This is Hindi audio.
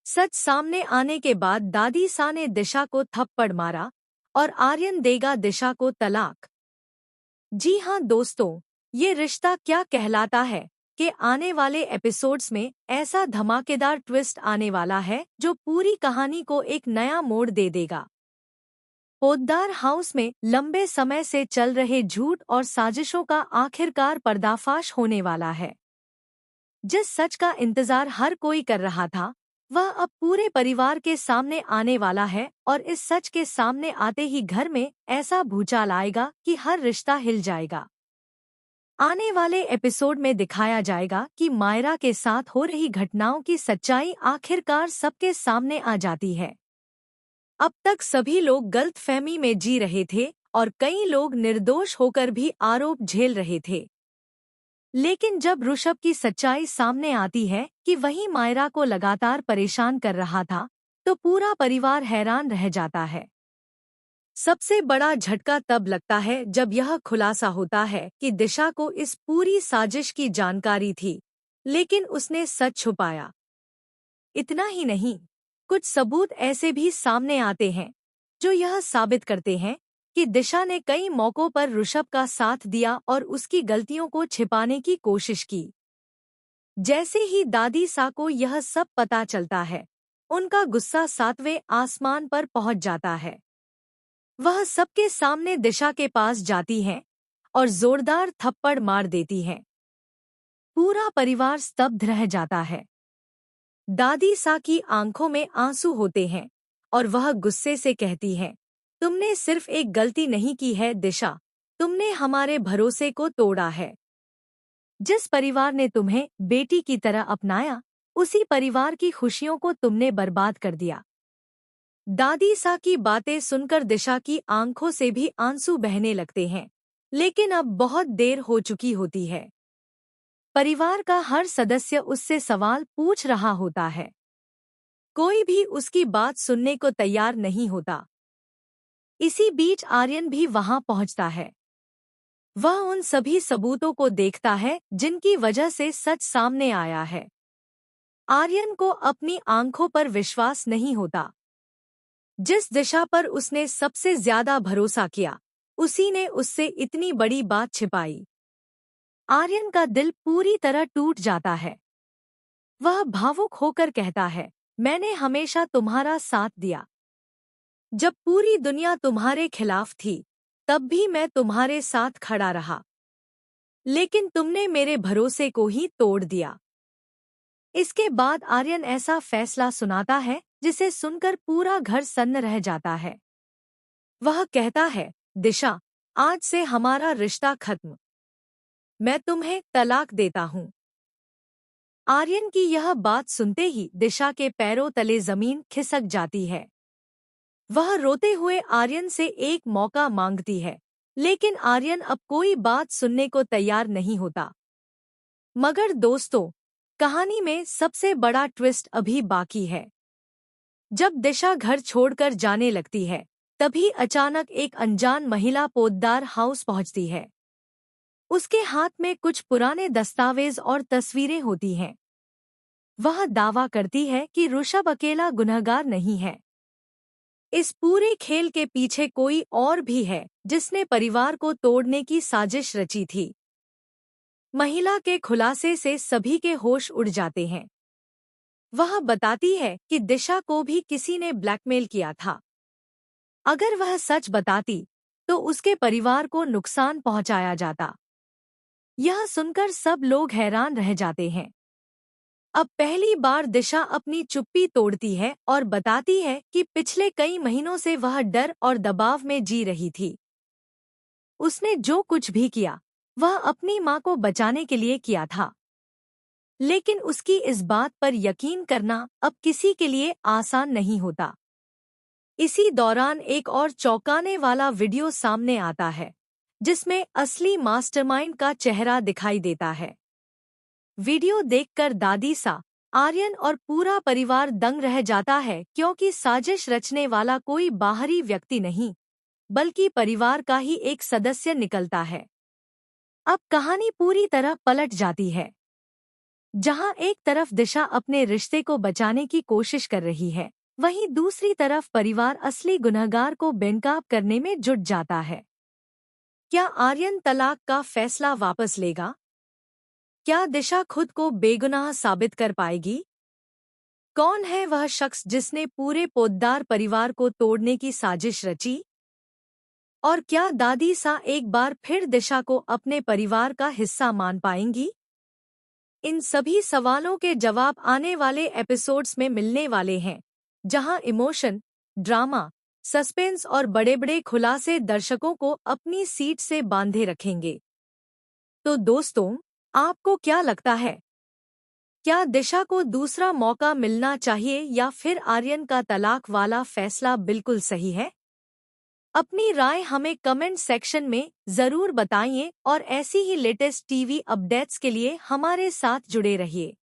सच सामने आने के बाद दादी सा ने दिशा को थप्पड़ मारा और आर्यन देगा दिशा को तलाक। जी हाँ दोस्तों, ये रिश्ता क्या कहलाता है कि आने वाले एपिसोड्स में ऐसा धमाकेदार ट्विस्ट आने वाला है जो पूरी कहानी को एक नया मोड़ दे देगा। पोद्दार हाउस में लंबे समय से चल रहे झूठ और साजिशों का आखिरकार पर्दाफाश होने वाला है। जिस सच का इंतजार हर कोई कर रहा था, वह अब पूरे परिवार के सामने आने वाला है और इस सच के सामने आते ही घर में ऐसा भूचाल आएगा कि हर रिश्ता हिल जाएगा। आने वाले एपिसोड में दिखाया जाएगा कि मायरा के साथ हो रही घटनाओं की सच्चाई आखिरकार सबके सामने आ जाती है। अब तक सभी लोग गलतफहमी में जी रहे थे और कई लोग निर्दोष होकर भी आरोप झेल रहे थे। लेकिन जब ऋषभ की सच्चाई सामने आती है कि वही मायरा को लगातार परेशान कर रहा था, तो पूरा परिवार हैरान रह जाता है। सबसे बड़ा झटका तब लगता है जब यह खुलासा होता है कि दिशा को इस पूरी साजिश की जानकारी थी, लेकिन उसने सच छुपाया। इतना ही नहीं, कुछ सबूत ऐसे भी सामने आते हैं जो यह साबित करते हैं कि दिशा ने कई मौकों पर ऋषभ का साथ दिया और उसकी गलतियों को छिपाने की कोशिश की। जैसे ही दादी सा को यह सब पता चलता है, उनका गुस्सा 7वें आसमान पर पहुंच जाता है। वह सबके सामने दिशा के पास जाती हैं और जोरदार थप्पड़ मार देती हैं। पूरा परिवार स्तब्ध रह जाता है। दादी सा की आंखों में आंसू होते हैं और वह गुस्से से कहती है, तुमने सिर्फ एक गलती नहीं की है दिशा, तुमने हमारे भरोसे को तोड़ा है। जिस परिवार ने तुम्हें बेटी की तरह अपनाया, उसी परिवार की खुशियों को तुमने बर्बाद कर दिया। दादी सा की बातें सुनकर दिशा की आंखों से भी आंसू बहने लगते हैं, लेकिन अब बहुत देर हो चुकी होती है। परिवार का हर सदस्य उससे सवाल पूछ रहा होता है। कोई भी उसकी बात सुनने को तैयार नहीं होता। इसी बीच आर्यन भी वहां पहुंचता है। वह उन सभी सबूतों को देखता है जिनकी वजह से सच सामने आया है। आर्यन को अपनी आंखों पर विश्वास नहीं होता। जिस दिशा पर उसने सबसे ज्यादा भरोसा किया, उसी ने उससे इतनी बड़ी बात छिपाई। आर्यन का दिल पूरी तरह टूट जाता है। वह भावुक होकर कहता है, मैंने हमेशा तुम्हारा साथ दिया। जब पूरी दुनिया तुम्हारे खिलाफ थी, तब भी मैं तुम्हारे साथ खड़ा रहा। लेकिन तुमने मेरे भरोसे को ही तोड़ दिया। इसके बाद आर्यन ऐसा फैसला सुनाता है जिसे सुनकर पूरा घर सन्न रह जाता है। वह कहता है, दिशा, आज से हमारा रिश्ता खत्म। मैं तुम्हें तलाक देता हूँ। आर्यन की यह बात सुनते ही दिशा के पैरों तले जमीन खिसक जाती है। वह रोते हुए आर्यन से एक मौका मांगती है, लेकिन आर्यन अब कोई बात सुनने को तैयार नहीं होता। मगर दोस्तों, कहानी में सबसे बड़ा ट्विस्ट अभी बाकी है। जब दिशा घर छोड़कर जाने लगती है, तभी अचानक एक अनजान महिला पोद्दार हाउस पहुंचती है। उसके हाथ में कुछ पुराने दस्तावेज और तस्वीरें होती हैं। वह दावा करती है कि ऋषभ अकेला गुनहगार नहीं है। इस पूरे खेल के पीछे कोई और भी है जिसने परिवार को तोड़ने की साजिश रची थी। महिला के खुलासे से सभी के होश उड़ जाते हैं। वह बताती है कि दिशा को भी किसी ने ब्लैकमेल किया था। अगर वह सच बताती, तो उसके परिवार को नुकसान पहुंचाया जाता। यह सुनकर सब लोग हैरान रह जाते हैं। अब पहली बार दिशा अपनी चुप्पी तोड़ती है और बताती है कि पिछले कई महीनों से वह डर और दबाव में जी रही थी। उसने जो कुछ भी किया, वह अपनी मां को बचाने के लिए किया था। लेकिन उसकी इस बात पर यकीन करना अब किसी के लिए आसान नहीं होता। इसी दौरान एक और चौंकाने वाला वीडियो सामने आता है, जिसमें असली मास्टरमाइंड का चेहरा दिखाई देता है। वीडियो देखकर दादी सा, आर्यन और पूरा परिवार दंग रह जाता है, क्योंकि साजिश रचने वाला कोई बाहरी व्यक्ति नहीं, बल्कि परिवार का ही एक सदस्य निकलता है। अब कहानी पूरी तरह पलट जाती है। जहां एक तरफ दिशा अपने रिश्ते को बचाने की कोशिश कर रही है, वहीं दूसरी तरफ परिवार असली गुनहगार को बेनकाब करने में जुट जाता है। क्या आर्यन तलाक का फैसला वापस लेगा? क्या दिशा खुद को बेगुनाह साबित कर पाएगी? कौन है वह शख्स जिसने पूरे पोद्दार परिवार को तोड़ने की साजिश रची? और क्या दादी सा एक बार फिर दिशा को अपने परिवार का हिस्सा मान पाएंगी? इन सभी सवालों के जवाब आने वाले एपिसोड्स में मिलने वाले हैं, जहां इमोशन, ड्रामा, सस्पेंस और बड़े-बड़े खुलासे दर्शकों को अपनी सीट से बांधे रखेंगे। तो दोस्तों, आपको क्या लगता है? क्या दिशा को दूसरा मौका मिलना चाहिए या फिर आर्यन का तलाक वाला फैसला बिल्कुल सही है? अपनी राय हमें कमेंट सेक्शन में ज़रूर बताइए और ऐसी ही लेटेस्ट टीवी अपडेट्स के लिए हमारे साथ जुड़े रहिए।